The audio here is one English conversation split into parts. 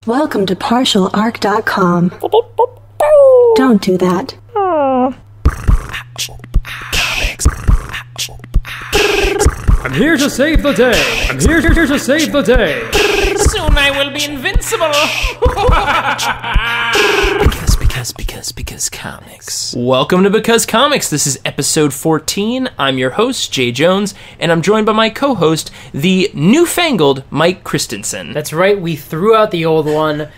Welcome to partialarc.com. Don't do that. I'm here to save the day. I'm here to save the day. Soon I will be invincible. Because comics. Welcome to Because Comics. This is episode 14. I'm your host, Jay Jones, and I'm joined by my co-host, the newfangled Mike Christensen. That's right, we threw out the old one.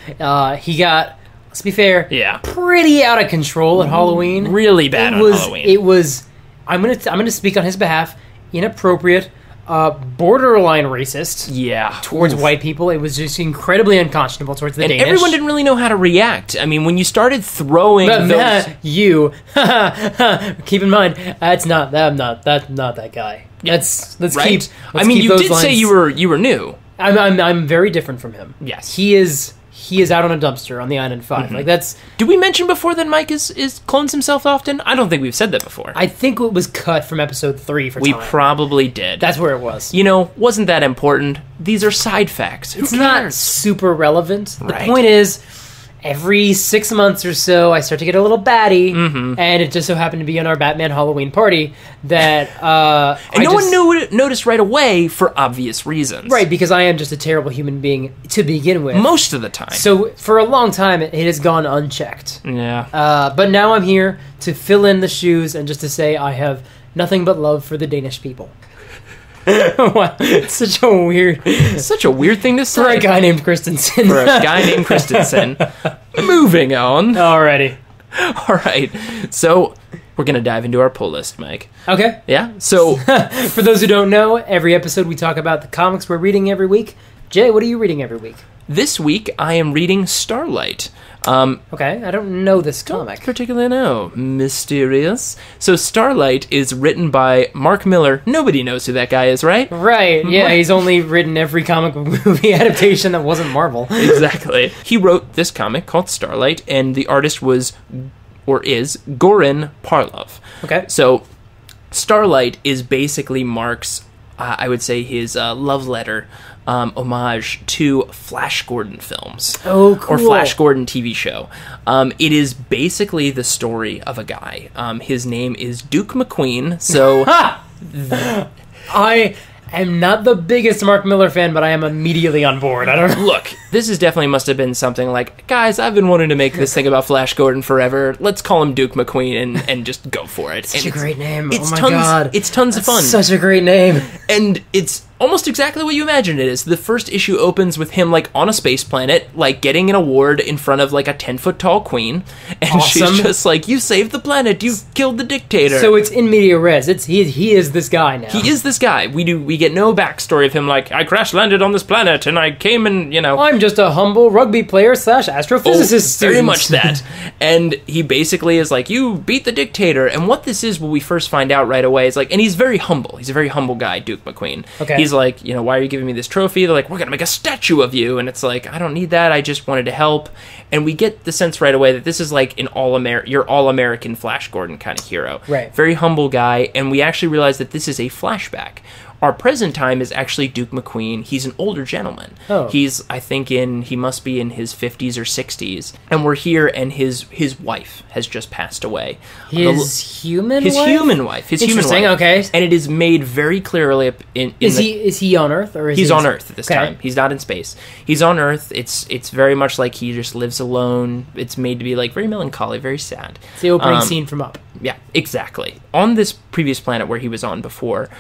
He got, let's be fair, Yeah. pretty out of control at Halloween. Really bad on Halloween. It was, I'm gonna speak on his behalf, inappropriate, borderline racist. Yeah. Towards white people. It was just incredibly unconscionable towards the And Danish. everyone didn't really know how to react. I mean, when you started throwing those... You. Keep in mind, that's not that guy. Let's Right? keep. I mean, keep you those did say lines- you were new. I'm very different from him. Yes. He is out on a dumpster on the Island 5. Like that's. Did we mention before that Mike is clones himself often? I don't think we've said that before. I think it was cut from episode 3 for We time. probably did. That's where it was. You know, wasn't that important? These are side facts. It's Who not cares? super relevant. Right. The point is, every 6 months or so, I start to get a little batty, and it just so happened to be on our Batman Halloween party that And no one noticed right away for obvious reasons. Right, because I am just a terrible human being to begin with. Most of the time. So for a long time, it has gone unchecked. Yeah. But now I'm here to fill in the shoes and just to say I have nothing but love for the Danish people. Wow, it's such a weird Such a weird thing to say. for a guy named Christensen. For a guy named Christensen. Moving on. Alrighty. All right. So we're going to dive into our pull list, Mike. Okay. Yeah? So For those who don't know, every episode we talk about the comics we're reading every week. Jay, what are you reading every week? this week I am reading Starlight. Okay, I don't know this comic. Particularly know. Mysterious. So Starlight is written by Mark Millar. Nobody knows who that guy is, right? Right, yeah, he's only written every comic book movie adaptation that wasn't Marvel. Exactly. He wrote this comic called Starlight, and the artist was, or is, Goran Parlov. Okay. So Starlight is basically Mark's, I would say, his love letter, homage to Flash Gordon films. Oh, cool. Or Flash Gordon TV show. It is basically the story of a guy. His name is Duke McQueen. So I am not the biggest Mark Millar fan, but I am immediately on board. I don't know. look, this is definitely must have been something like, guys, I've been wanting to make this thing about Flash Gordon forever. Let's call him Duke McQueen and just go for it. Such And a great name. It's Oh my tons, god. It's tons of fun. Such a great name. And it's almost exactly what you imagine it is. The first issue opens with him, like, on a space planet, like, getting an award in front of, like, a 10-foot-tall queen. And Awesome. she's just like, you saved the planet, you killed the dictator. So it's in media res. He is this guy now. He is this guy. We get no backstory of him, like, I crash-landed on this planet, and I came and, you know... I'm just a humble rugby player / astrophysicist very student. much that. And he basically is like, you beat the dictator. And what this is, what we first find out right away is like, and he's very humble. He's a very humble guy, Duke McQueen. Okay. He's like, you know, why are you giving me this trophy? They're like, we're going to make a statue of you. And it's like, I don't need that. I just wanted to help. And we get the sense right away that this is like an your all-American Flash Gordon kind of hero. Right. Very humble guy. And we actually realize that this is a flashback. Our present time is actually Duke McQueen. He's an older gentleman. Oh. He's, I think, he must be in his 50s or 60s. And we're here, and his wife has just passed away. His human His wife? human wife. His human Interesting, wife. okay. And it is made very clearly Is he on Earth or is He's he on Earth at this Okay. time. He's not in space. He's on Earth. It's very much like he just lives alone. It's made to be like very melancholy, very sad. It's the opening scene from Up. Yeah, exactly. On this previous planet where he was on before,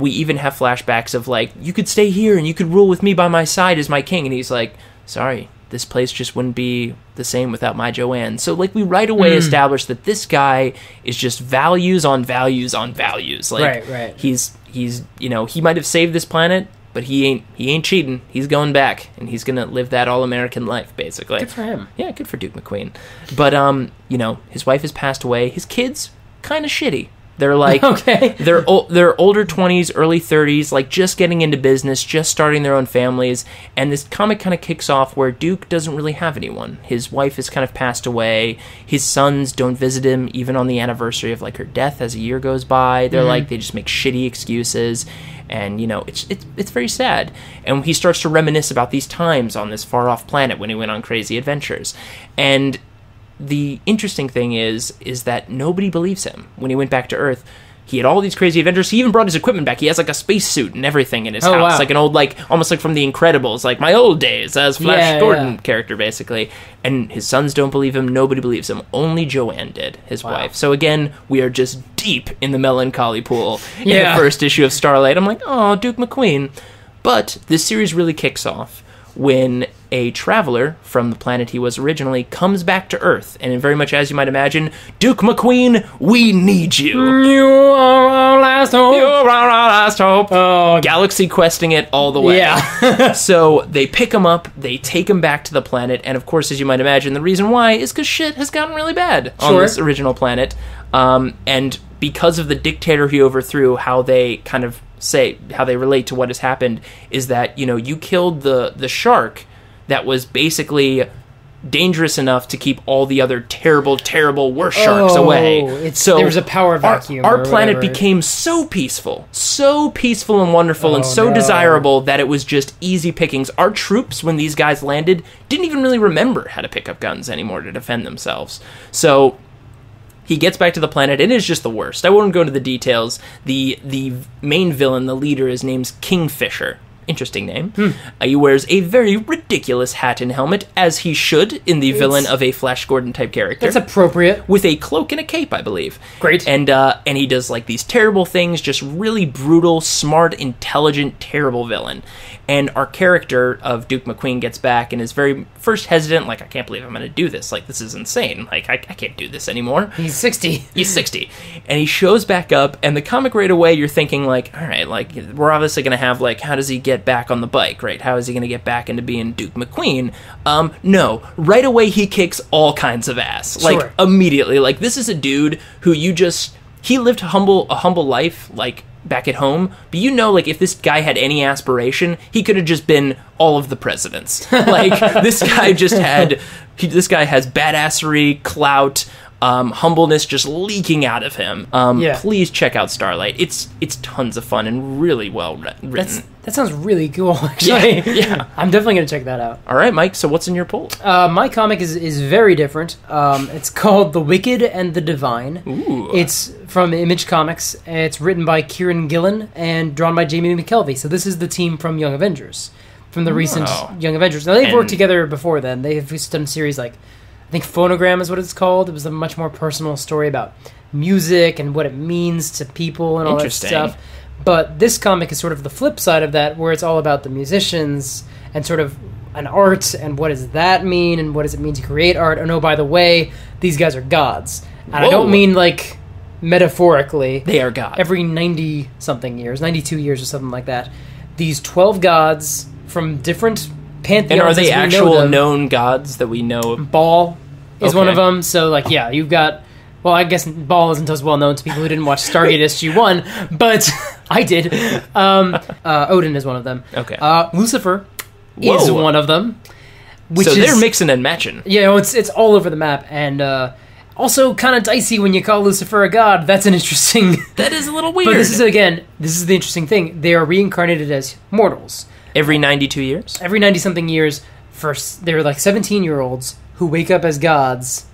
we even have flashbacks of like, you could stay here and you could rule with me by my side as my king. And he's like, sorry, this place just wouldn't be the same without my Joanne. So like we right away establish that this guy is just values on values on values. Like Right. he's you know, he might have saved this planet, but he ain't cheating. He's going back, and he's gonna live that all-American life, basically. Good for him. Yeah, good for Duke McQueen. But you know, his wife has passed away. His kids, kind of shitty. They're like, Okay. they're older 20s, early 30s, like just getting into business, just starting their own families. And this comic kind of kicks off where Duke doesn't really have anyone. His wife has kind of passed away. His sons don't visit him even on the anniversary of like her death as a year goes by. They're like, they just make shitty excuses. And, you know, it's very sad. And he starts to reminisce about these times on this far-off planet when he went on crazy adventures. And the interesting thing is that nobody believes him. When he went back to Earth, he had all these crazy adventures. He even brought his equipment back. He has, like, a spacesuit and everything in his house. Wow. Like an old, like, almost like from The Incredibles. Like, my old days as Flash Gordon character, basically. And his sons don't believe him. Nobody believes him. Only Joanne did, his wife. So, again, we are just deep in the melancholy pool in the first issue of Starlight. I'm like, oh, Duke McQueen. But this series really kicks off when a traveler from the planet he was originally comes back to Earth. And in very much as you might imagine, Duke McQueen, we need you. You are our last hope. You are our last hope. Oh, Galaxy questing it all the way. yeah. So they pick him up, they take him back to the planet, and of course, as you might imagine, the reason why is because shit has gotten really bad on this original planet. And because of the dictator he overthrew, how they kind of how they relate to what has happened is that, you know, you killed the shark that was basically dangerous enough to keep all the other terrible worse sharks away. So there was a power vacuum. Our planet became so peaceful and wonderful and so desirable that it was just easy pickings. Our troops, when these guys landed, didn't even really remember how to pick up guns anymore to defend themselves. So he gets back to the planet, and it is just the worst. I won't go into the details. The main villain, the leader, his name's Kingfisher. Interesting name. He wears a very ridiculous hat and helmet, as he should in the villain of a Flash Gordon type character. That's appropriate. With a cloak and a cape, I believe. Great. And he does like these terrible things, just really brutal, smart, intelligent, terrible villain. And our character of Duke McQueen gets back and is very first hesitant, like, I can't believe I'm going to do this. Like, this is insane. Like, I can't do this anymore. He's 60. He's 60. And he shows back up, and the comic right away, you're thinking, like, all right, like, we're obviously going to have, like, how does he get back on the bike, right? How is he going to get back into being Duke McQueen? No. Right away, he kicks all kinds of ass. Like, immediately. Like, this is a dude who he lived a humble life, like, back at home, but you know, like, if this guy had any aspiration, he could have just been all of the presidents. Like, this guy has badassery, clout, humbleness just leaking out of him. Please check out Starlight. It's tons of fun and really well written. That sounds really cool, actually. Yeah. I'm definitely going to check that out. All right, Mike, so what's in your poll? My comic is very different. It's called The Wicked and the Divine. Ooh. It's from Image Comics. It's written by Kieron Gillen and drawn by Jamie McKelvie. So this is the team from Young Avengers, from the recent Young Avengers. Now, they've worked together before then. They've done series like, I think Phonogram is what it's called. It was a much more personal story about music and what it means to people and all that stuff. But this comic is sort of the flip side of that, where it's all about the musicians and sort of an art and what does that mean and what does it mean to create art. And oh, by the way, these guys are gods. And I don't mean like metaphorically. They are gods. Every 90-something years, 92 years or something like that, these 12 gods from different pantheons. And are they actual known gods that we know? Baal is one of them. So, like, yeah, you've got... Well, I guess Baal isn't as well known to people who didn't watch Stargate SG-1, but I did. Odin is one of them. Okay. Lucifer is one of them. So they're mixing and matching. Yeah, it's all over the map, and also kind of dicey when you call Lucifer a god. That's an interesting... That is a little weird. But this is the interesting thing. They are reincarnated as mortals. Every 92 years? Every 90-something years. They're like 17-year-olds who wake up as gods,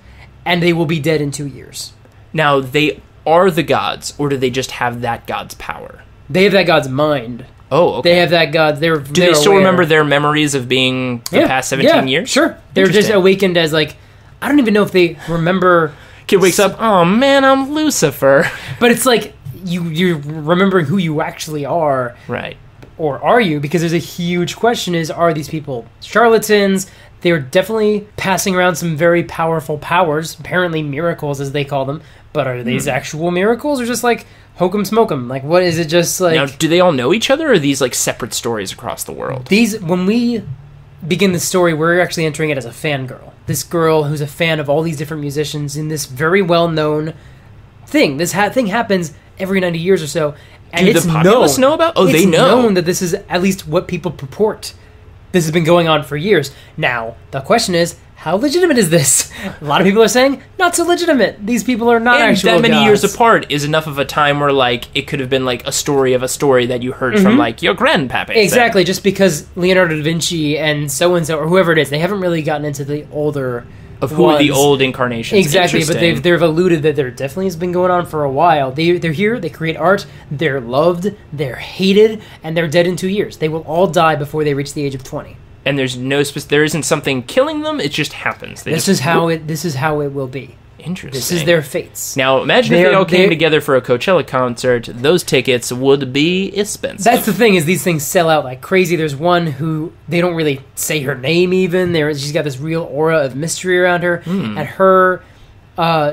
and they will be dead in 2 years. Now, they are the gods, or do they just have that god's power? They have that god's mind. Oh, okay. They have that god. Do they still remember their memories of being the past 17 years? Sure. They're just awakened as, like, I don't even know if they remember... Kid wakes up, oh man, I'm Lucifer. But it's like, you're remembering who you actually are. Right. Or are you? Because there's a huge question are these people charlatans? They're definitely passing around some very powerful powers, apparently miracles as they call them, but are these actual miracles or just like hokum smokum? Like, what is it just like... Now, do they all know each other, or are these like separate stories across the world? When we begin the story, we're actually entering it as a fangirl. This girl who's a fan of all these different musicians in this very well-known thing. This thing happens every 90 years or so. And Do the populace know about? Oh, they know. It's known that this is at least what people purport. This has been going on for years. Now, the question is, how legitimate is this? A lot of people are saying, not so legitimate. These people are not actual that many gods. years apart is enough of a time where, like, it could have been, like, a story of a story that you heard from, like, your grandpappy. Exactly, just because Leonardo da Vinci and so-and-so, or whoever it is, they haven't really gotten into the older of who are the old incarnations. Exactly, but they've alluded that there definitely has been going on for a while. They're here, they create art, they're loved, they're hated, and they're dead in 2 years. They will all die before they reach the age of 20. And there's there isn't something killing them, it just happens. This is how it will be. Interesting. This is their fates. Now, imagine if they all came together for a Coachella concert. Those tickets would be expensive. That's the thing, is these things sell out like crazy. There's one who, they don't really say her name even. She's got this real aura of mystery around her. And her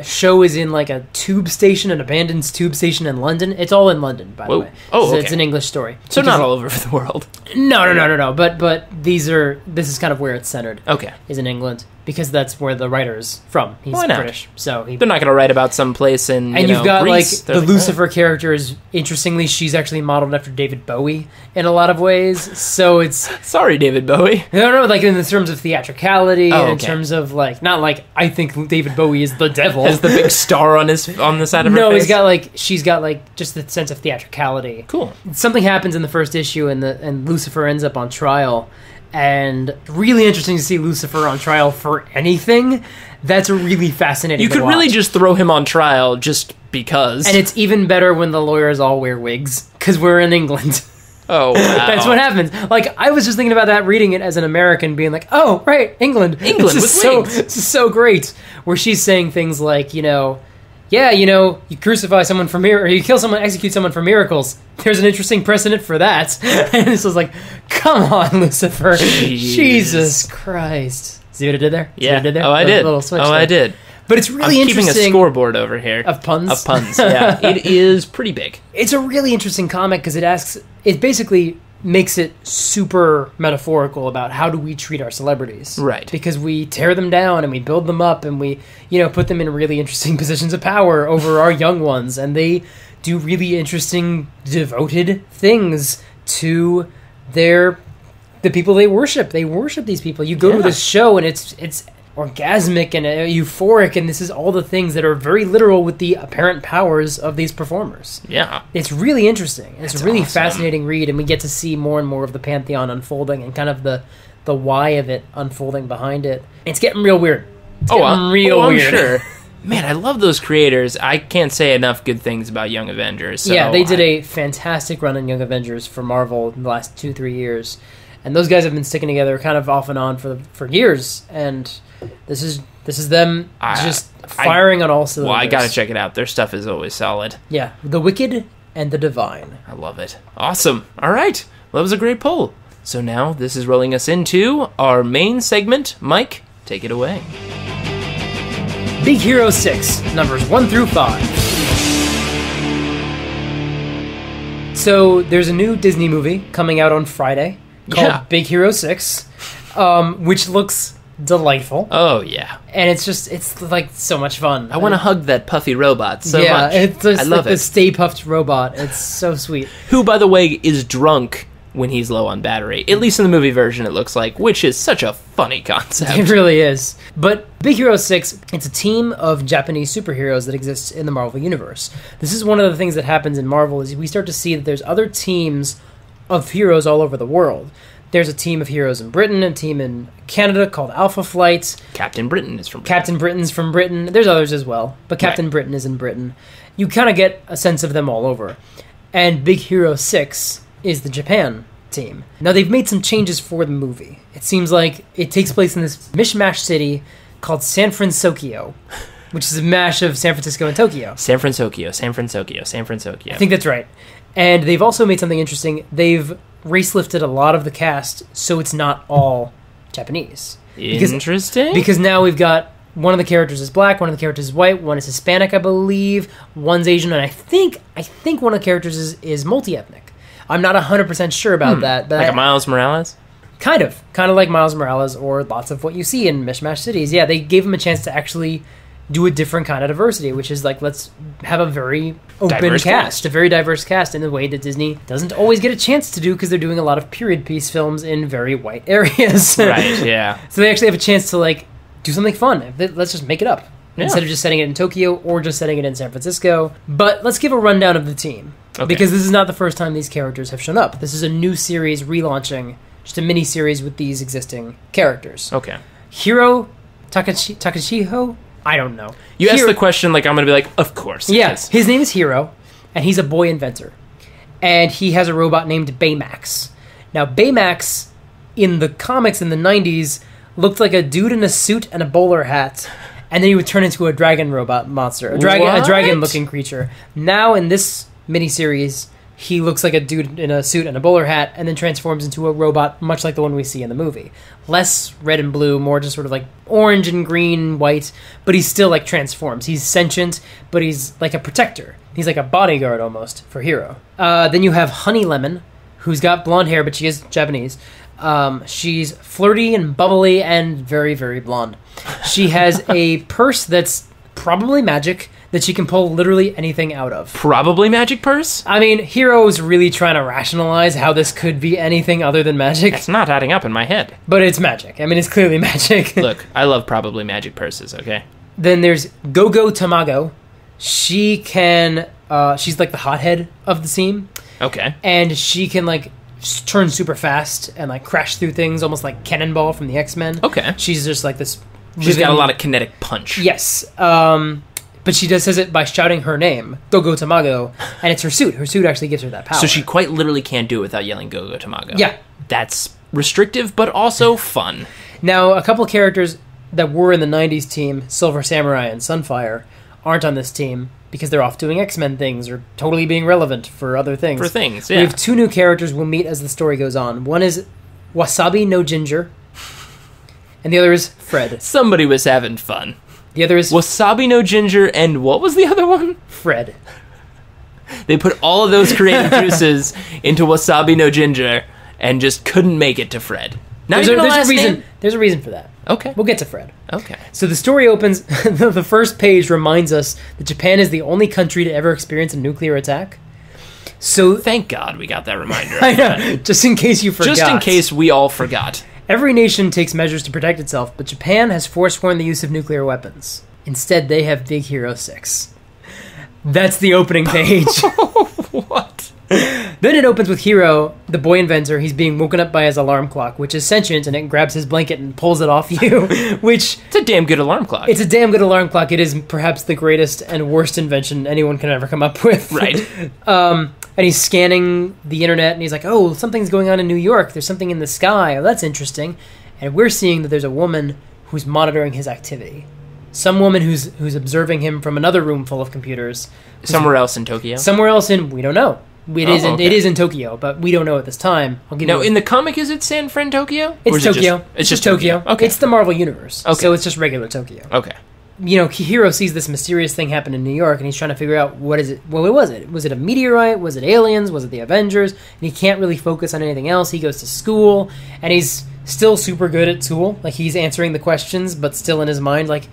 show is in like a tube station, an abandoned tube station in London. It's all in London, by the way. Oh, so okay. It's an English story. So not all over the world. No. But this is kind of where it's centered. Okay. Is in England. Because that's where the writer is from. He's Why not? British. So they're not going to write about some place in you've got Greece. like the Lucifer character is, interestingly, she's actually modeled after David Bowie in a lot of ways. So it's sorry, David Bowie. No, like in the terms of theatricality, and in okay. terms of like, not like I think David Bowie is the devil. Has the big star on the side of her face? No, she's got like just the sense of theatricality. Cool. Something happens in the first issue, and Lucifer ends up on trial. And really interesting to see Lucifer on trial for anything. That's really fascinating. You could really just throw him on trial just because. And it's even better when the lawyers all wear wigs, because we're in England. Oh, wow. That's what happens. Like, I was just thinking about that, reading it as an American, being like, oh, right, England. England with wigs. This is so great. Where she's saying things like, you crucify someone for or you kill someone, execute someone for miracles. There's an interesting precedent for that. And this was like, come on, Lucifer. Jeez. Jesus Christ. See what I did there? Yeah. I did there? Oh, I did. Little switch I did. But it's really I'm interesting. keeping a scoreboard over here. Of puns? Of puns, yeah. It is pretty big. It's a really interesting comic because it basically makes it super metaphorical about how do we treat our celebrities. Right. Because we tear them down and we build them up and we, put them in really interesting positions of power over our young ones. And they do really interesting, devoted things to the people they worship. They worship these people. You go to this show and it's orgasmic and euphoric, and this is all the things that are very literal with the apparent powers of these performers. Yeah. It's really interesting. It's a really awesome. fascinating read, and we get to see more and more of the pantheon unfolding and kind of the why of it unfolding behind it. It's getting real weird. I'm weird. sure. Man, I love those creators. I can't say enough good things about Young Avengers. So yeah, they did a fantastic run in Young Avengers for Marvel in the last 2-3 years. And those guys have been sticking together kind of off and on for years, and this is them just firing on all cylinders. Well, I gotta check it out. Their stuff is always solid. Yeah, the wicked and the divine. I love it. Awesome. All right. Well, that was a great poll. So now this is rolling us into our main segment. Mike, take it away. Big Hero 6, numbers 1 through 5. So there's a new Disney movie coming out on Friday called Big Hero 6, which looks delightful. Oh, yeah. And it's like so much fun. I want to hug that puffy robot so much. It's just I love the Stay Puffed robot. It's so sweet. Who, by the way, is drunk when he's low on battery. At least in the movie version, it looks like, which is such a funny concept. It really is. But Big Hero 6, it's a team of Japanese superheroes that exists in the Marvel Universe. This is one of the things that happens in Marvel, is we start to see that there's other teams of heroes all over the world. There's a team of heroes in Britain, a team in Canada called Alpha Flight. Captain Britain is from Britain. Captain Britain's from Britain. There's others as well, but Captain Britain is in Britain. You kind of get a sense of them all over. And Big Hero 6 is the Japan team. Now, they've made some changes for the movie. It seems like it takes place in this mishmash city called San Francisco, which is a mash of San Francisco and Tokyo. San Francisco, San Francisco, San Francisco. I think that's right. And they've also made something interesting. They've race-lifted a lot of the cast, so it's not all Japanese. Interesting. Because now we've got one of the characters is black, one of the characters is white, one is Hispanic, I believe, one's Asian, and I think one of the characters is multi-ethnic. I'm not 100% sure about that. But like a Miles Morales? Kind of like Miles Morales or lots of what you see in mishmash cities. Yeah, they gave him a chance to actually do a different kind of diversity, which is like, let's have a very open Diverse cast, a very diverse cast in a way that Disney doesn't always get a chance to do because they're doing a lot of period piece films in very white areas. Right, yeah. So they actually have a chance to like do something fun. Let's just make it up. Yeah. Instead of just setting it in Tokyo or just setting it in San Francisco. But let's give a rundown of the team. Okay. Because this is not the first time these characters have shown up. This is a new series relaunching, just a mini-series with these existing characters. Okay. Hiro Takashiho? I don't know. You asked the question like I'm going to be like, of course. Yes. His name is Hiro, and he's a boy inventor. And he has a robot named Baymax. Now, Baymax, in the comics in the 90s, looked like a dude in a suit and a bowler hat. And then he would turn into a dragon robot monster. A dragon-looking creature. Now, in this miniseries, he looks like a dude in a suit and a bowler hat, and then transforms into a robot, much like the one we see in the movie. Less red and blue, more just sort of like orange and green, white, but he still like transforms. He's sentient, but he's like a protector. He's like a bodyguard almost for Hiro. Then you have Honey Lemon, who's got blonde hair, but she is Japanese. She's flirty and bubbly and very, very blonde. She has a purse that's probably magic, that she can pull literally anything out of. Probably magic purse? I mean, Hiro's really trying to rationalize how this could be anything other than magic. It's not adding up in my head. But it's magic. I mean, it's clearly magic. Look, I love probably magic purses, okay? Then there's Gogo Tamago. She can, she's like the hothead of the team. Okay. And she can like turn super fast and like crash through things, almost like Cannonball from the X-Men. Okay. She's just like this... She's got a lot of kinetic punch. Yes. But she says it by shouting her name, Gogo Tamago, and it's her suit. Her suit actually gives her that power. So she quite literally can't do it without yelling Gogo Tamago. Yeah. That's restrictive, but also fun. Now, a couple characters that were in the 90s team, Silver Samurai and Sunfire, aren't on this team because they're off doing X-Men things or totally being relevant for other things. For things, yeah. We have two new characters we'll meet as the story goes on. One is Wasabi no Ginger, and the other is Fred. Somebody was having fun. The other is... Wasabi no Ginger, and what was the other one? Fred. They put all of those creative juices into Wasabi no Ginger and just couldn't make it to Fred. There's a reason for that. Okay. We'll get to Fred. Okay. So the story opens... the first page reminds us that Japan is the only country to ever experience a nuclear attack. So... Thank God we got that reminder. I know. Just in case you forgot. Just in case we all forgot. Every nation takes measures to protect itself, but Japan has forsworn the use of nuclear weapons. Instead, they have Big Hero 6. That's the opening page. What? Then it opens with Hiro, the boy inventor. He's being woken up by his alarm clock, which is sentient, and it grabs his blanket and pulls it off you, which... It's a damn good alarm clock. It's a damn good alarm clock. It is perhaps the greatest and worst invention anyone can ever come up with. Right. And he's scanning the internet, and he's like, oh, something's going on in New York. There's something in the sky. Oh, that's interesting. And we're seeing that there's a woman who's monitoring his activity. Some woman who's observing him from another room full of computers. Somewhere else in Tokyo? Somewhere else we don't know. It Okay. It is in Tokyo, but we don't know at this time. In the comic, is it San Fran, Tokyo? It's Tokyo. It's just Tokyo. Okay. It's the Marvel Universe. Okay. So it's just regular Tokyo. Okay. Hiro sees this mysterious thing happen in New York, and he's trying to figure out what is it. Well, what was it? Was it a meteorite? Was it aliens? Was it the Avengers? And he can't really focus on anything else. He goes to school, and he's still super good at school. Like, he's answering the questions, but still in his mind, like,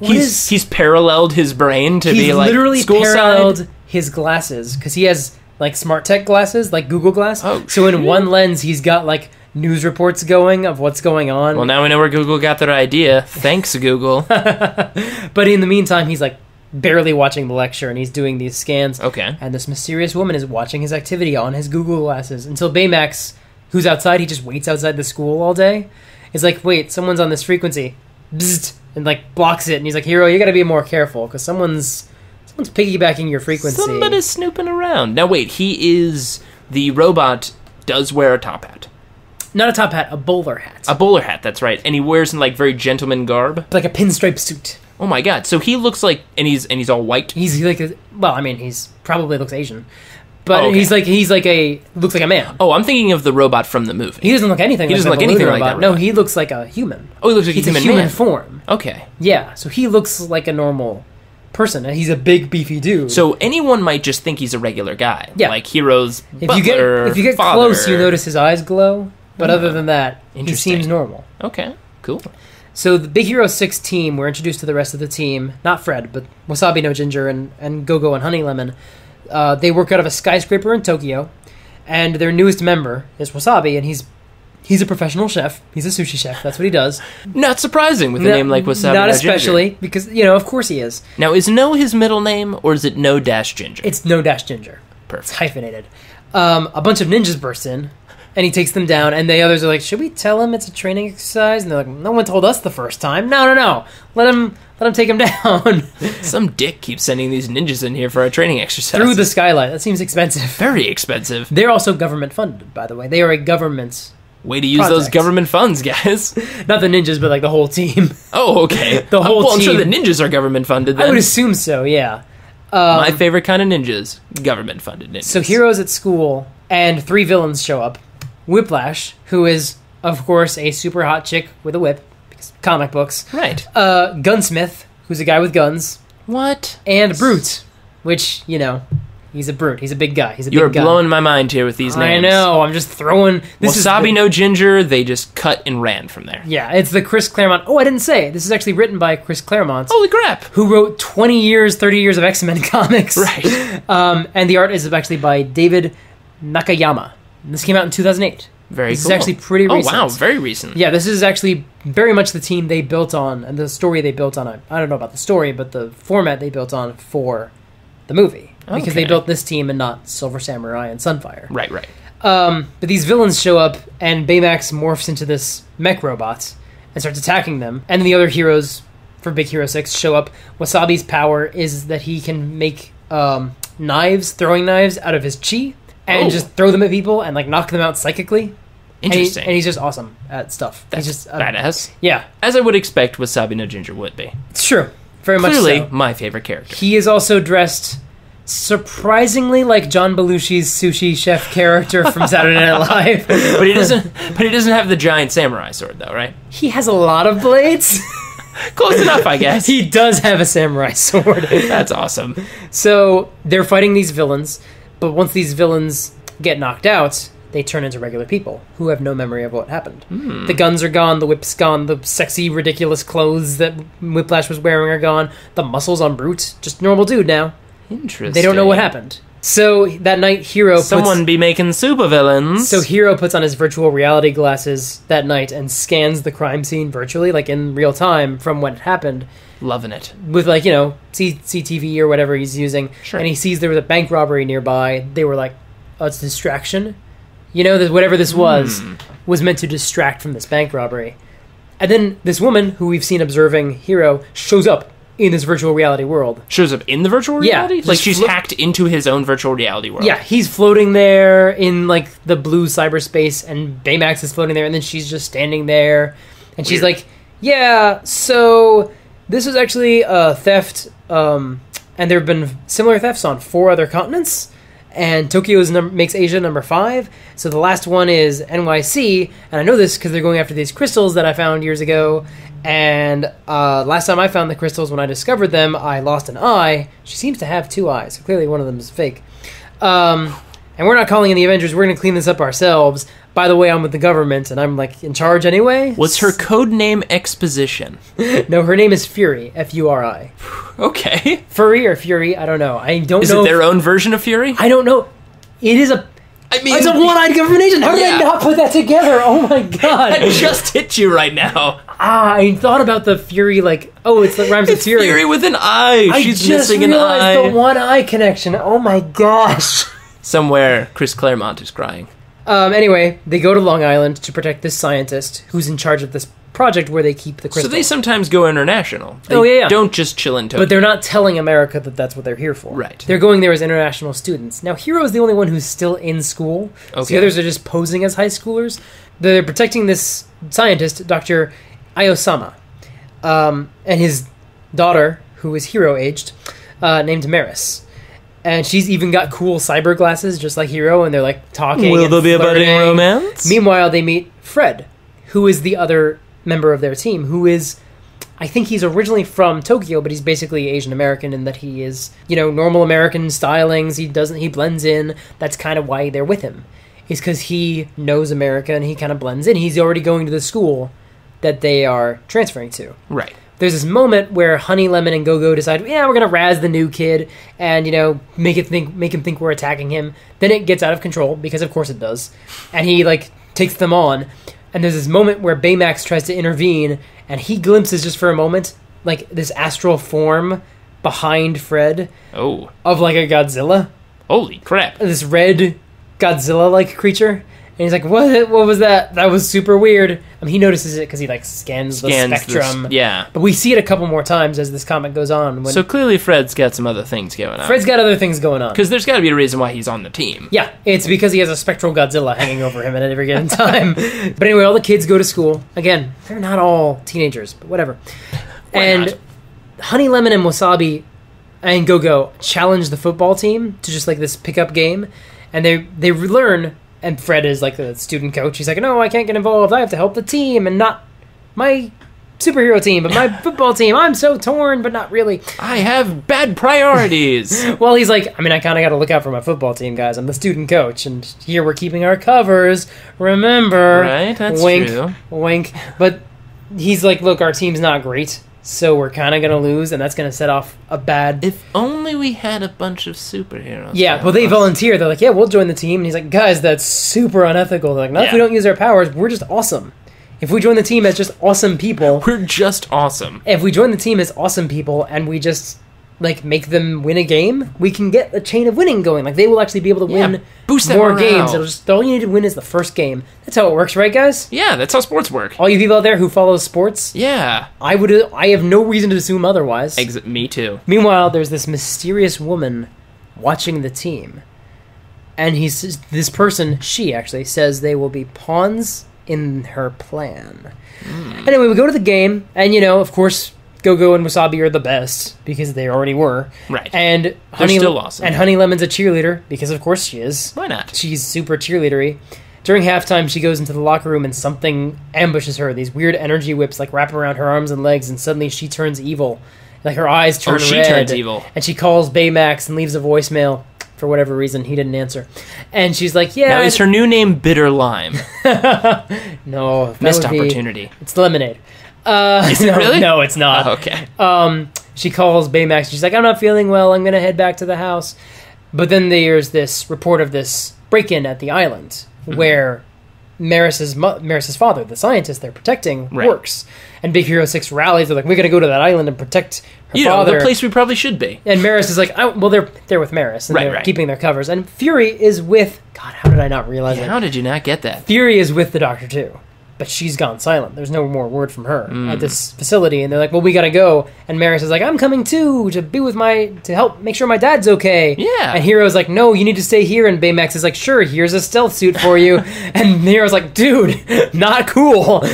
he's paralleled his brain to be like, he's literally school paralleled side? his glasses, because he has like smart tech glasses, like Google Glass. Oh, so in one lens, he's got like news reports going of what's going on. Well, now we know where Google got their idea. Thanks, Google. But in the meantime, he's like barely watching the lecture, and he's doing these scans. Okay. And this mysterious woman is watching his activity on his Google Glasses until Baymax, who's outside, he just waits outside the school all day. Is like, wait, someone's on this frequency. Bzzzt, and like blocks it, and he's like, Hiro, you gotta be more careful, because someone's piggybacking your frequency. Somebody's snooping around. Now wait, the robot does wear a top hat. Not a top hat, a bowler hat. A bowler hat, that's right. And he wears in like very gentleman garb. Like a pinstripe suit. Oh my god. So he looks like and he's all white. He's like he's probably looks Asian. But he's like looks like a man. Oh, I'm thinking of the robot from the movie. He doesn't look anything like that robot. No, he looks like a human. Oh, he looks like a human human form. Okay. Yeah, so he looks like a normal person. He's a big beefy dude. So anyone might just think he's a regular guy. Yeah. Like Hiro's butler, if you get father. close, you notice his eyes glow. But other than that, he seems normal. Okay, cool. So the Big Hero 6 team, we're introduced to the rest of the team. Not Fred, but Wasabi no Ginger and Go-Go and Honey Lemon. They work out of a skyscraper in Tokyo. And their newest member is Wasabi, and he's a professional chef. He's a sushi chef. That's what he does. Not surprising with a name like Wasabi Not no especially, Ginger. because, of course he is. Now, is No his middle name, or is it No Dash Ginger? It's No Dash Ginger. Perfect. It's hyphenated. A bunch of ninjas burst in, and he takes them down, and the others are like, should we tell him it's a training exercise? And they're like, no one told us the first time. No. Let him take him down. Some dick keeps sending these ninjas in here for a training exercise. Through the skylight. That seems expensive. Very expensive. They're also government funded, by the way. They are a government Way to use those government funds, guys. Not the ninjas, but like the whole team. Oh, okay. The whole well, I'm team. sure the ninjas are government funded then. I would assume so, yeah. My favorite kind of ninjas, government funded ninjas. So Hero's at school, and 3 villains show up. Whiplash, who is, of course, a super hot chick with a whip, because comic books. Right. Gunsmith, who's a guy with guns. What? And Brute, which, he's a brute. He's a big guy. He's a big guy. You're blowing my mind here with these names. I know. I'm just throwing... Wasabi no Ginger, they just cut and ran from there. Yeah, it's the Chris Claremont... Oh, I didn't say. This is actually written by Chris Claremont. Holy crap. Who wrote 30 years of X-Men comics. Right. And the art is actually by David Nakayama. And this came out in 2008. Very This cool. is actually pretty recent. Oh, wow. Very recent. Yeah, this is actually very much the team they built on, and the story they built on. I don't know about the story, but the format they built on for the movie. Because they built this team and not Silver Samurai and Sunfire. Right. But these villains show up, and Baymax morphs into this mech robot and starts attacking them. And the other heroes for Big Hero 6 show up. Wasabi's power is that he can make throwing knives out of his chi, and just throw them at people and like knock them out psychically. Interesting. And he's just awesome at stuff. That's he's just badass. Yeah. As I would expect Wasabi no Ginger would be. It's true. Very much so. Clearly, my favorite character. He is also dressed surprisingly like John Belushi's sushi chef character from Saturday Night Live. But he doesn't have the giant samurai sword though, right? He has a lot of blades. Close enough, I guess. He does have a samurai sword. That's awesome. So they're fighting these villains, but once these villains get knocked out, they turn into regular people who have no memory of what happened. The guns are gone, the whip's gone, the sexy, ridiculous clothes that Whiplash was wearing are gone, the muscles on Brute, just normal dude now. Interesting. They don't know what happened. So that night, Someone be making supervillains. So Hero puts on his virtual reality glasses that night and scans the crime scene virtually, like in real time, from what happened. Loving it. With CCTV or whatever he's using. Sure. And he sees there was a bank robbery nearby. They were like, oh, it's a distraction. That whatever this was meant to distract from this bank robbery. And then this woman, who we've seen observing Hero, shows up in this virtual reality world. Shows up in the virtual reality? Yeah. Like she's hacked into his own virtual reality world. Yeah, he's floating there in like the blue cyberspace, and Baymax is floating there, and then she's just standing there. And she's like, yeah, so this was actually a theft, and there have been similar thefts on 4 other continents. And Tokyo makes Asia number 5. So the last one is NYC. And I know this because they're going after these crystals that I found years ago. And last time I found the crystals, when I discovered them, I lost an eye. She seems to have 2 eyes. So clearly one of them is fake. And we're not calling in the Avengers. We're going to clean this up ourselves. By the way, I'm with the government, and I'm like in charge anyway. What's her code name Exposition? No, her name is Fury. F-U-R-I. Okay. Furry or Fury? I don't know. I don't know. Is it their own version of Fury? I don't know. It is a... it's a one-eyed government agent. How did I not put that together? Oh my god. That just hit you right now. I thought about the Fury like, it's like rhymes with Fury. Fury with an eye. She's missing an eye. I just realized the one-eye connection. Oh my gosh. Somewhere, Chris Claremont is crying. Anyway, they go to Long Island to protect this scientist who's in charge of this project where they keep the crystals. So they sometimes go international. They don't just chill in Tokyo. But they're not telling America that that's what they're here for. Right. They're going there as international students. Now, Hero is the only one who's still in school. Okay. So the others are just posing as high schoolers. They're protecting this scientist, Dr. Ayosama, and his daughter, who is hero-aged, named Maris. And she's even got cool cyber glasses, just like Hero, and they're like talking. Will there be a budding romance? Meanwhile, they meet Fred, who is the other member of their team, who is, I think he's originally from Tokyo, but he's basically Asian American in that he is, normal American stylings. He blends in. That's kind of why they're with him, is because he knows America and he kind of blends in. He's already going to the school that they are transferring to. Right. There's this moment where Honey Lemon and Go-Go decide, yeah, we're gonna razz the new kid and make him think we're attacking him. Then it gets out of control because of course it does, and he takes them on. And there's this moment where Baymax tries to intervene, and he glimpses just for a moment this astral form behind Fred. Oh. Of a Godzilla. Holy crap! This red Godzilla-like creature. And he's like, what was that? That was super weird. He notices it because he scans the spectrum. Yeah. But we see it a couple more times as this comic goes on. So clearly Fred's got some other things going on. Fred's got other things going on. Because there's got to be a reason why he's on the team. Yeah, it's because he has a spectral Godzilla hanging over him at every given time. But anyway, all the kids go to school. Again, they're not all teenagers, but whatever. Why not? Honey Lemon and Wasabi and Go-Go challenge the football team to just this pickup game. And they learn... And Fred is the student coach. He's like, no, I can't get involved. I have to help the team and not my superhero team, but my football team. I'm so torn, but not really. I have bad priorities. Well, he's like, I kind of got to look out for my football team, guys. I'm the student coach, and here we're keeping our covers. Remember. Right, that's wink, true. Wink. But he's like, look, our team's not great, so we're kind of going to lose, and that's going to set off a bad... If only we had a bunch of superheroes. Yeah, well, they volunteer. They're like, yeah, we'll join the team. And he's like, guys, that's super unethical. They're like, not if we don't use our powers. We're just awesome. If we join the team as just awesome people... We're just awesome. If we join the team as awesome people and we just... make them win a game, we can get a chain of winning going. They will actually be able to win boost more morale. games. All you need to win is the first game. That's how it works, right, guys? Yeah, that's how sports work. All you people out there who follow sports, Yeah. I have no reason to assume otherwise. Me too. Meanwhile, there's this mysterious woman watching the team, and this person, she actually says they will be pawns in her plan. Anyway, we go to the game, and of course, Go-Go and Wasabi are the best because they already were. Right. And They're still awesome. And Honey Lemon's a cheerleader because of course she is. Why not? She's super cheerleadery. During halftime, she goes into the locker room and something ambushes her. These weird energy whips wrap around her arms and legs, and suddenly she turns evil. Her eyes turn red. She turns evil. And she calls Baymax and leaves a voicemail. For whatever reason, he didn't answer. And she's like, yeah... Now, is her new name Bitter Lime? No. Missed opportunity. It's Lemonade. Is it really? No, it's not. Oh, okay. She calls Baymax. She's like, I'm not feeling well. I'm going to head back to the house. But then there's this report of this break-in at the island where Maris's father, the scientist they're protecting, works. And Big Hero 6 rallies. They're like, we got to go to that island and protect her father. The place we probably should be. And Maris is like, they're with Maris. And they're keeping their covers. And Fury is with... God, how did I not realize it? How did you not get that? Fury is with the Doctor, too. But she's gone silent. There's no more word from her at this facility. And they're like, well, we gotta go. And Maris is like, I'm coming too, to help make sure my dad's okay. Yeah. And Hero's like, no, you need to stay here. And Baymax is like, sure, here's a stealth suit for you. And Hero's like, dude, not cool.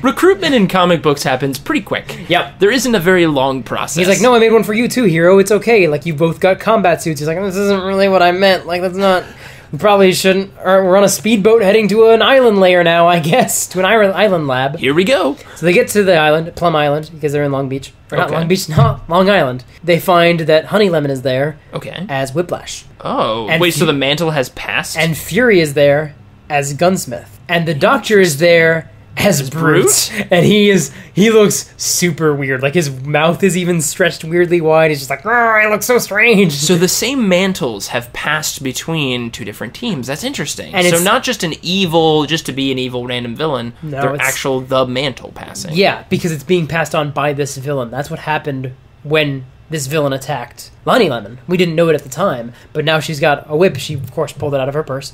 Recruitment in comic books happens pretty quick. Yep. There isn't a very long process. He's like, no, I made one for you too, Hero. It's okay. You both got combat suits. He's like, this isn't really what I meant. That's not... We probably shouldn't... We're on a speedboat heading to an island layer now, I guess. To an island lab. Here we go. So they get to the island, Plum Island, because they're in Long Beach. Or not Long Beach, not Long Island. They find that Honey Lemon is there as Whiplash. Oh, and so the mantle has passed? And Fury is there as Gunsmith. And the Doctor is there as Brute. And he looks super weird. His mouth is even stretched weirdly wide. He's just like, I look so strange. So the same mantles have passed between two different teams. That's interesting. And so not just just to be an evil random villain, they're the mantle passing. Yeah, because it's being passed on by this villain. That's what happened when this villain attacked Honey Lemon. We didn't know it at the time, but now she's got a whip. She, of course, pulled it out of her purse.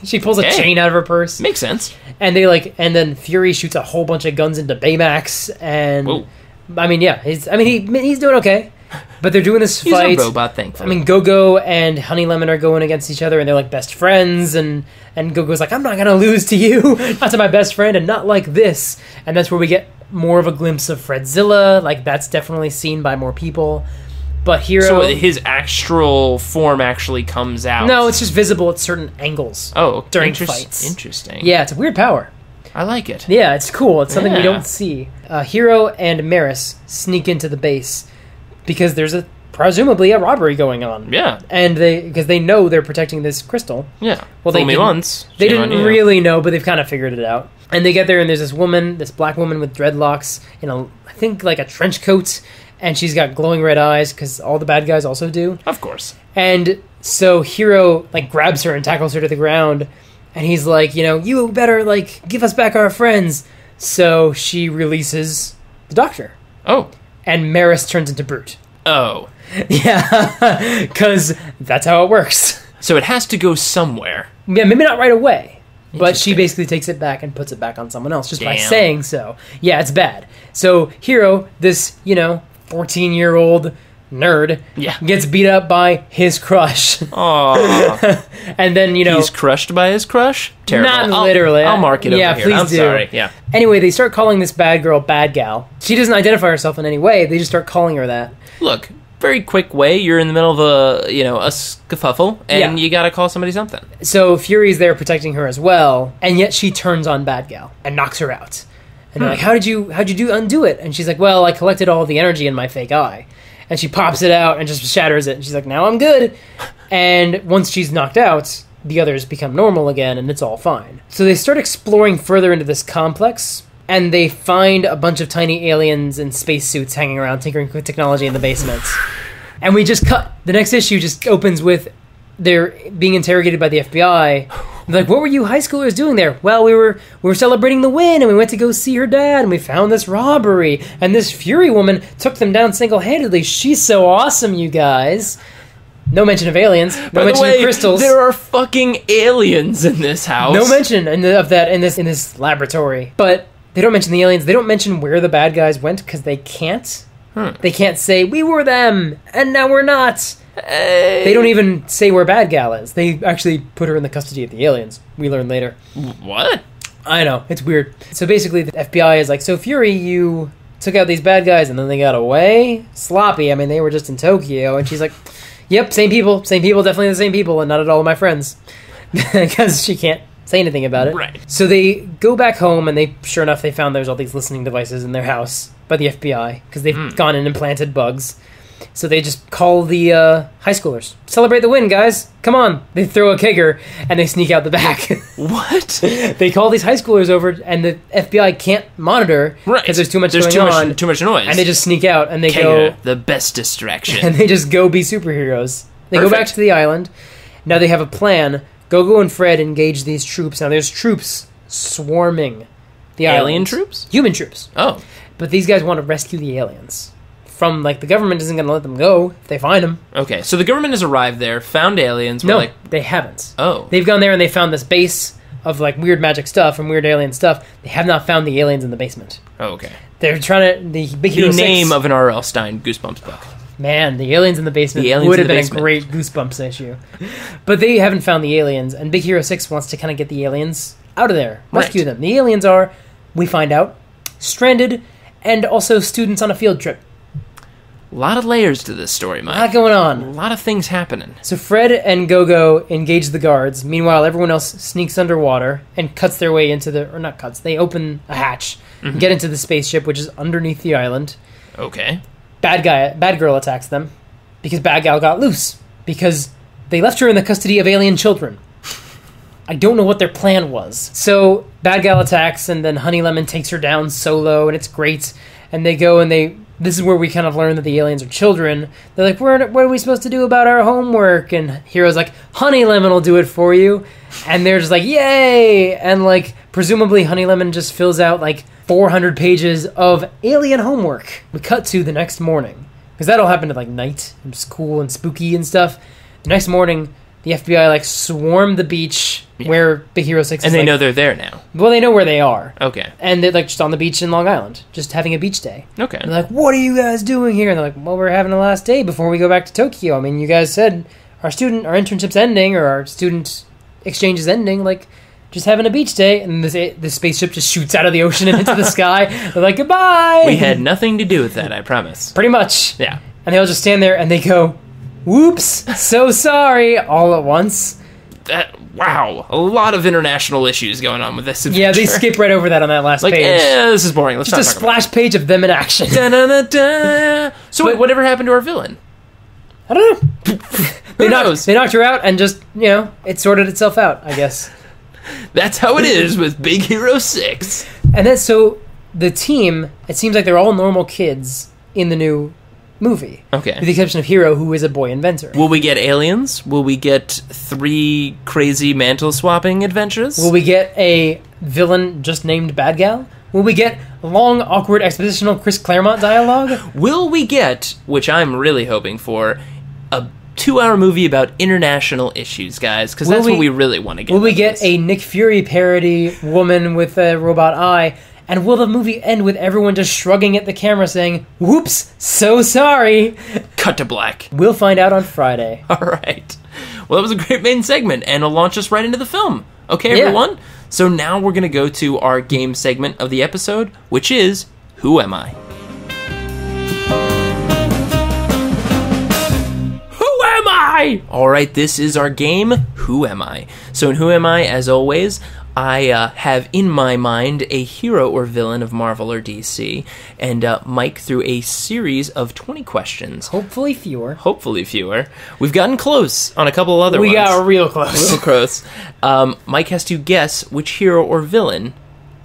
She pulls a chain out of her purse. Makes sense. And and then Fury shoots a whole bunch of guns into Baymax, and whoa. He's doing okay. But they're doing this fight. He's a robot, thankfully. Go-Go and Honey Lemon are going against each other, and they're best friends, and Go-Go's like, I'm not gonna lose to you, not to my best friend, and not like this. And that's where we get more of a glimpse of Fredzilla. That's definitely seen by more people. But Hero... So his astral form actually comes out? No, it's just visible at certain angles during fights. Interesting. Yeah, it's a weird power. I like it. Yeah, it's cool. It's something we don't see. Hero and Maris sneak into the base because there's presumably a robbery going on. Yeah. And because they know they're protecting this crystal. Yeah. Well, Fool me once. They didn't really know, but they've kind of figured it out. And they get there, and there's this woman, this black woman with dreadlocks in I think like a trench coat, and she's got glowing red eyes because all the bad guys also do. Of course. And so Hero like grabs her and tackles her to the ground, and he's like, you better like give us back our friends. So she releases the Doctor. Oh. And Maris turns into Brute. Oh. Yeah, because that's how it works. So it has to go somewhere. Yeah, maybe not right away. But she basically takes it back and puts it back on someone else just by saying so. Yeah, it's bad. So Hero, this, 14-year-old nerd, gets beat up by his crush. Aww. And then, He's crushed by his crush? Terrible. Not literally. I'll mark it over here. Please I'm do. sorry. Yeah. Anyway, they start calling this bad girl Bad Gal. She doesn't identify herself in any way. They just start calling her that. Look, very quick way. You're in the middle of a scuffle, and you gotta call somebody something. So Fury's there protecting her as well, and yet she turns on Bad Gal and knocks her out. And they're like, how'd you undo it? And she's like, well, I collected all the energy in my fake eye. And she pops it out and just shatters it. And she's like, now I'm good. And once she's knocked out, the others become normal again, and it's all fine. So they start exploring further into this complex, and they find a bunch of tiny aliens in spacesuits hanging around tinkering with technology in the basement. And we just cut. The next issue just opens with they're being interrogated by the FBI. They're like, what were you high schoolers doing there? Well, we were celebrating the win, and we went to go see her dad, and we found this robbery, and this Fury woman took them down single-handedly. She's so awesome, you guys. No mention of aliens. No mention of crystals. There are fucking aliens in this house. No mention of that in this laboratory. But they don't mention the aliens. They don't mention where the bad guys went because they can't. They can't say, we were them, and now we're not. Hey. They don't even say where Bad Gal is. They actually put her in the custody of the aliens. We learn later. What? I know. It's weird. So basically, the FBI is like, so Fury, you took out these bad guys, and then they got away? Sloppy. I mean, they were just in Tokyo. And she's like, yep, same people, definitely the same people, and not at all my friends. Because she can't say anything about it. Right. So they go back home, and sure enough, they found there's all these listening devices in their house by the FBI, because they've gone and implanted bugs. So they just call the high schoolers. Celebrate the win, guys. Come on. They throw a kegger, and they sneak out the back. What? They call these high schoolers over, and the FBI can't monitor because there's too much going on. Too much noise. And they just sneak out, and they Kegger, go... the best distraction. And they just go be superheroes. They go back to the island. Now they have a plan. Gogo and Fred engage these troops. Now there's troops swarming the island. Alien troops? Human troops. Oh. But these guys want to rescue the aliens. From, the government isn't going to let them go if they find them. Okay, so the government has arrived there, found aliens. No, they haven't. Oh. They've gone there and they found this base of, weird magic stuff and weird alien stuff. They have not found the aliens in the basement. Oh, okay. They're trying to... The Big Hero 6... The name of an R.L. Stein Goosebumps book. Man, the aliens in the basement would have been a great Goosebumps issue. But they haven't found the aliens, and Big Hero 6 wants to kind of get the aliens out of there. Rescue them. The aliens are, we find out, stranded, and also students on a field trip. A lot of layers to this story, Mike. A lot going on. A lot of things happening. So Fred and Gogo engage the guards. Meanwhile, everyone else sneaks underwater and cuts their way into the... Or not cuts. They open a hatch and get into the spaceship, which is underneath the island. Okay. Bad girl attacks them because Bad Gal got loose. Because they left her in the custody of alien children. I don't know what their plan was. So Bad Gal attacks, and then Honey Lemon takes her down solo, and it's great. And they go and this is where we kind of learn that the aliens are children. They're like, what are we supposed to do about our homework? And Hero's like, Honey Lemon will do it for you. And they're just like, yay! And presumably Honey Lemon just fills out 400 pages of alien homework. We cut to the next morning. Because that all happened at night. It was cool and spooky and stuff. The next morning, the FBI swarmed the beach where Big Hero 6 is. And they know they're there now. Well, they know where they are. Okay. And they're just on the beach in Long Island, just having a beach day. Okay. And they're like, what are you guys doing here? And they're like, well, we're having a last day before we go back to Tokyo. I mean, you guys said our internship's ending, or our student exchange is ending, just having a beach day. And the spaceship just shoots out of the ocean and into the sky. They're like, goodbye! We had nothing to do with that, I promise. Pretty much. Yeah. And they'll just stand there and they go, whoops, so sorry, all at once. Wow, a lot of international issues going on with this adventure. Yeah, they skip right over that on that last page. This is boring. Let's just a splash page of them in action. So wait, whatever happened to our villain? I don't know. They knocked her out and just, it sorted itself out, I guess. That's how it is with Big Hero 6. And then, so, the team, it seems like they're all normal kids in the new movie. Okay. With the exception of Hero, who is a boy inventor. Will we get aliens? Will we get 3 crazy mantle-swapping adventures? Will we get a villain just named Bad Gal? Will we get long, awkward, expositional Chris Claremont dialogue? Will we get, which I'm really hoping for, a 2-hour movie about international issues, guys? Because that's what we really want to get. Will we get a Nick Fury parody woman with a robot eye? And will the movie end with everyone just shrugging at the camera saying, "Whoops, so sorry"? Cut to black. We'll find out on Friday. All right. Well, that was a great main segment, and it'll launch us right into the film. Okay, Yeah. everyone? So now we're going to go to our game segment of the episode, which is Who Am I? Who am I? All right, this is our game, Who Am I? So in Who Am I, as always, I have in my mind a hero or villain of Marvel or DC, and Mike threw a series of 20 questions. Hopefully fewer. Hopefully fewer. We've gotten close on a couple other ones. We got real close. Real close. Mike has to guess which hero or villain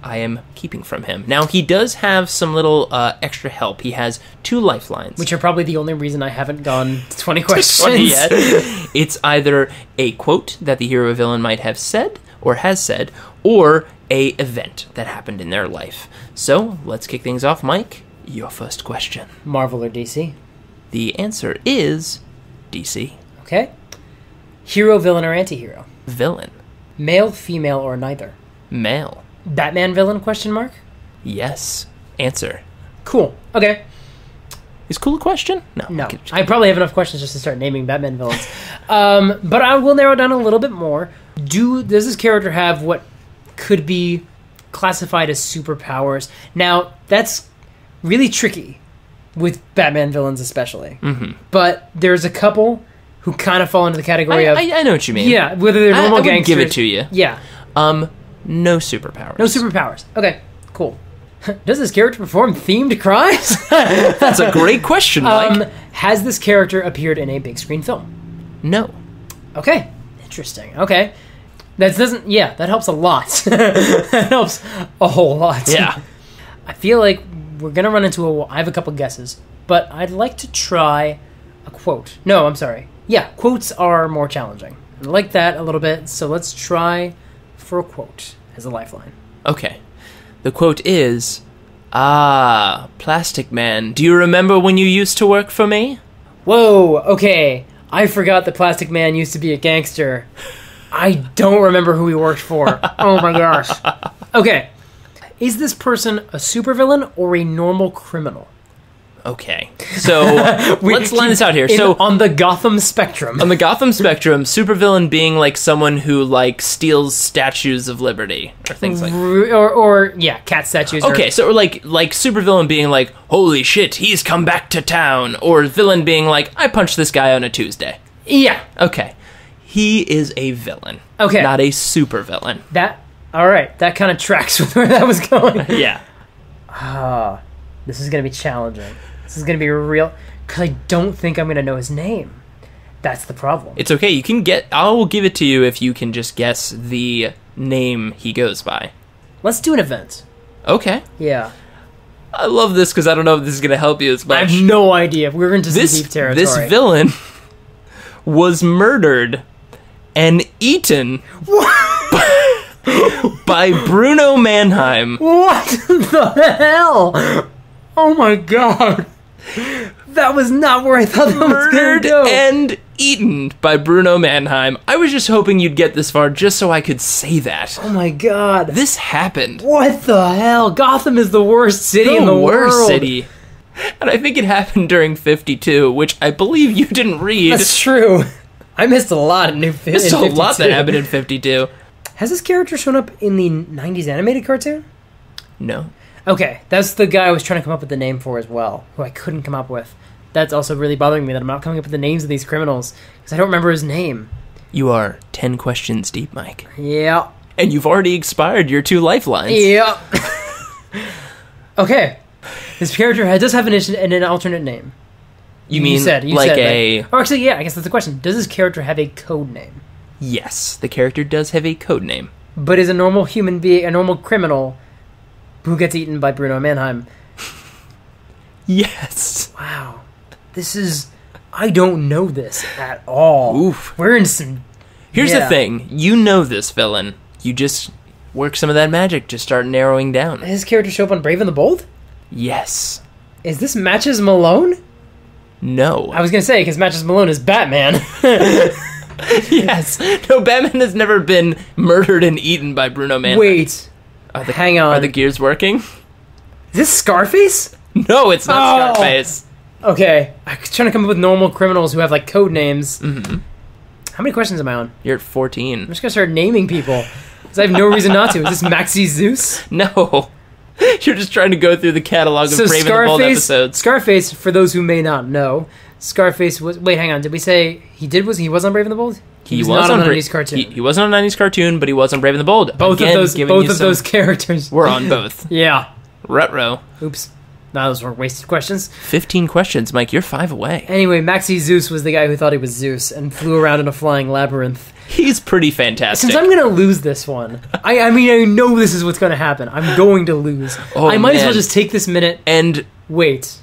I am keeping from him. Now, he does have some little extra help. He has 2 lifelines. Which are probably the only reason I haven't gone to 20 questions. 20 yet. It's either a quote that the hero or villain might have said, or has said, or a event that happened in their life. So, let's kick things off. Mike, your first question. Marvel or DC? The answer is DC. Okay. Hero, villain, or anti-hero? Villain. Male, female, or neither? Male. Batman villain, question mark? Yes. Answer. Cool. Okay. Is cool a question? No. I probably have enough questions just to start naming Batman villains. But I will narrow down a little bit more. Does this character have what could be classified as superpowers? Now, that's really tricky with Batman villains especially. Mm-hmm. But there's a couple who kind of fall into the category of... I know what you mean. Yeah, whether they're normal I gangsters... give it to you. Yeah. No superpowers. No superpowers. Okay, cool. Does this character perform themed crimes? That's a great question, Mike. Has this character appeared in a big screen film? No. Okay. Interesting. Okay. That helps a lot. That helps a whole lot. Yeah. I feel like we're going to run into I have a couple guesses, but I'd like to try a quote. No, I'm sorry. Yeah, quotes are more challenging. I like that a little bit, so let's try for a quote as a lifeline. Okay. The quote is, Plastic Man, do you remember when you used to work for me? Whoa, okay. I forgot that Plastic Man used to be a gangster. I don't remember who he worked for. Oh my gosh. Okay. Is this person a supervillain or a normal criminal? Okay. So, let's line this out here. On the Gotham spectrum. On the Gotham spectrum, supervillain being like someone who like steals statues of liberty or things like or cat statues. Okay, so like supervillain being like, holy shit, he's come back to town, or villain being like, I punched this guy on a Tuesday. Yeah. Okay. He is a villain. Okay. Not a supervillain. All right, that kind of tracks with where that was going. Yeah. This is going to be challenging. This is going to be real, because I don't think I'm going to know his name. That's the problem. It's okay. I will give it to you if you can just guess the name he goes by. Let's do an event. Okay. Yeah. I love this because I don't know if this is going to help you as much. I have no idea. We're into some deep territory. This villain was murdered and eaten by Bruno Mannheim. What the hell? Oh my god. That was not where I thought that was going to go. And eaten by Bruno Mannheim. I was just hoping you'd get this far just so I could say that. Oh my god. This happened. What the hell? Gotham is the worst city in the world. The worst city. And I think it happened during 52, which I believe you didn't read. That's true. I missed a lot of new 52. Missed a lot that happened in 52. Has this character shown up in the 90s animated cartoon? No. Okay, that's the guy I was trying to come up with the name for as well, who I couldn't come up with. That's also really bothering me that I'm not coming up with the names of these criminals, because I don't remember his name. You are 10 questions deep, Mike. Yeah. And you've already expired your 2 lifelines. Yeah. Okay. This character does have an alternate name. You said, right? Or actually, yeah, I guess that's the question. Does this character have a code name? Yes, the character does have a code name. but is a normal human being, a normal criminal who gets eaten by Bruno Mannheim. Yes. Wow. I don't know this at all. Oof. We're in some... Here's the thing. You know this villain. You just work some of that magic to start narrowing down. Does his character show up on Brave and the Bold? Yes. Is this Matches Malone? No. I was going to say, because Matches Malone is Batman. Yes. No, Batman has never been murdered and eaten by Bruno Mannheim. Wait. Hang on. Are the gears working? Is this Scarface? No, it's not Scarface. Okay. I was trying to come up with normal criminals who have, like, code names. Mm-hmm. How many questions am I on? You're at 14. I'm just going to start naming people. Because I have no reason not to. Is this Maxie Zeus? No. You're just trying to go through the catalog of Brave and the Bold episodes. Scarface, for those who may not know, Scarface was... Wait, hang on. Did we say he was on Brave and the Bold? He was not on a 90s cartoon. He wasn't on a 90s cartoon, but he was on Brave and the Bold. Both of those characters. We're on both. Yeah. Retro. Oops. No, those were wasted questions. 15 questions, Mike. You're 5 away. Anyway, Maxie Zeus was the guy who thought he was Zeus and flew around in a flying labyrinth. He's pretty fantastic. Since I'm going to lose this one, I know this is what's going to happen. I'm going to lose. I might as well just take this minute and wait.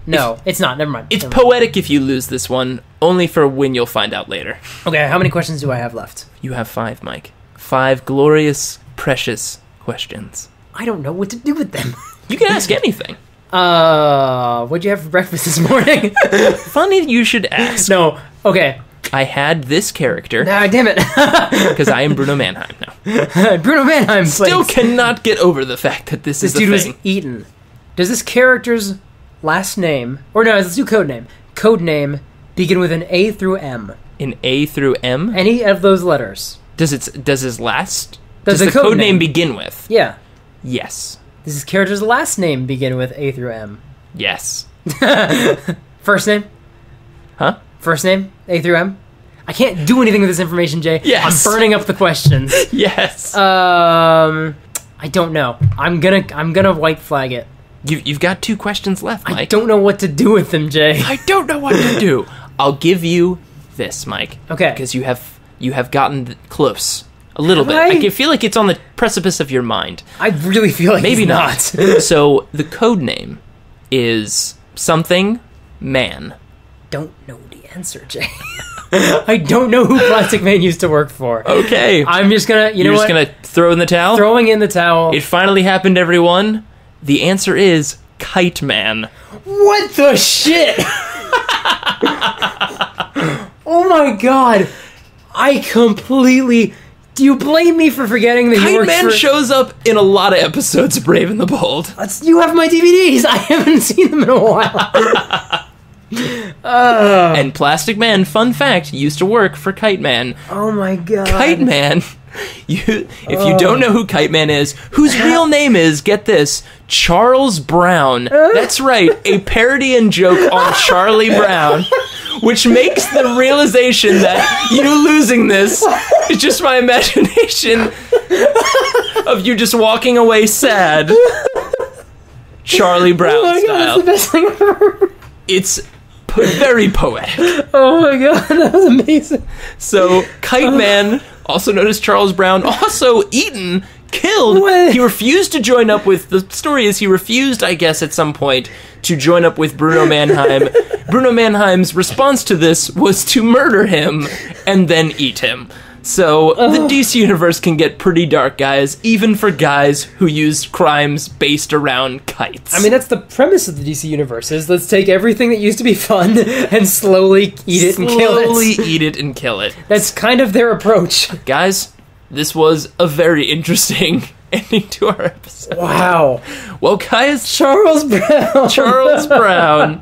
No, it's not. Never mind. It's poetic if you lose this one, only for when you'll find out later. Okay, how many questions do I have left? You have 5, Mike. 5 glorious, precious questions. I don't know what to do with them. You can ask anything. What'd you have for breakfast this morning? Funny you should ask. No, okay. I had this character. Nah, damn it. Because I am Bruno Mannheim now. Bruno Mannheim still cannot get over the fact that this is a thing. This dude was eaten. Does this character's last name, or no, let's do code name. Code name begin with an A through M. An A through M? Any of those letters. Does the code name begin with? Yeah. Yes. Does this character's last name begin with A through M? Yes. First name? Huh? First name? A through M? I can't do anything with this information, Jay. Yes. I'm burning up the questions. Yes. I don't know. I'm gonna white flag it. You've got 2 questions left, Mike. I don't know what to do with them, Jay. I don't know what to do. I'll give you this, Mike. Okay. Because you have gotten close. A little bit. I feel like it's on the precipice of your mind. I really feel like maybe it's not. So the code name is something man. Don't know the answer, Jay. I don't know who Plastic Man used to work for. Okay. I'm just gonna, You're just gonna throw in the towel? Throwing in the towel. It finally happened, everyone. The answer is Kite Man. What the shit? Oh my god. I completely... Do you blame me for forgetting that Kite you worked Man shows up in a lot of episodes of Brave and the Bold. You have my DVDs. I haven't seen them in a while. And Plastic Man, fun fact, used to work for Kite Man. Oh my god. Kite Man, if you don't know who Kite Man is, whose real name is, get this, Charles Brown. That's right, a parody and joke on Charlie Brown, which makes the realization that you losing this is just my imagination of you just walking away sad. Charlie Brown my style. God, that's the best thing I've ever heard. It's very poetic. Oh my god, that was amazing. So, Kite Man, also known as Charles Brown, also eaten, killed. What? He refused to join up with, the story is he refused, I guess, at some point, to join up with Bruno Mannheim. Bruno Mannheim's response to this was to murder him and then eat him. So, the DC Universe can get pretty dark, guys, even for guys who use crimes based around kites. I mean, that's the premise of the DC Universe, is let's take everything that used to be fun and slowly eat it and kill it. Slowly eat it and kill it. That's kind of their approach. Guys, this was a very interesting ending to our episode. Wow. Well, guys, Charles Brown. Charles Brown.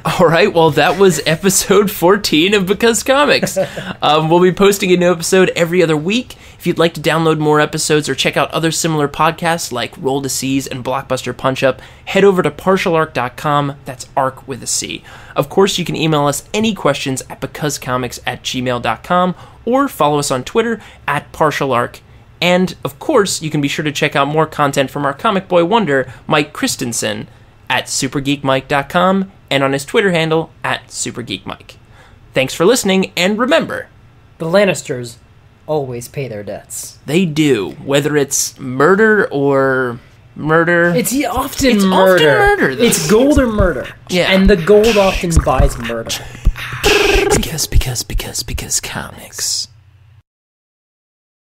All right, well, that was episode 14 of Because Comics. We'll be posting a new episode every other week. If you'd like to download more episodes or check out other similar podcasts like Roll to C's and Blockbuster Punch-Up, head over to partialarc.com. That's ARC with a C. Of course, you can email us any questions at becausecomics@gmail.com or follow us on Twitter at partialarc. And, of course, you can be sure to check out more content from our comic boy wonder, Mike Christensen, at supergeekmike.com and on his Twitter handle, at supergeekmike. Thanks for listening, and remember... The Lannisters always pay their debts. They do, whether it's murder or murder. It's often murder. It's gold or murder. Yeah. And the gold often buys murder. Because comics.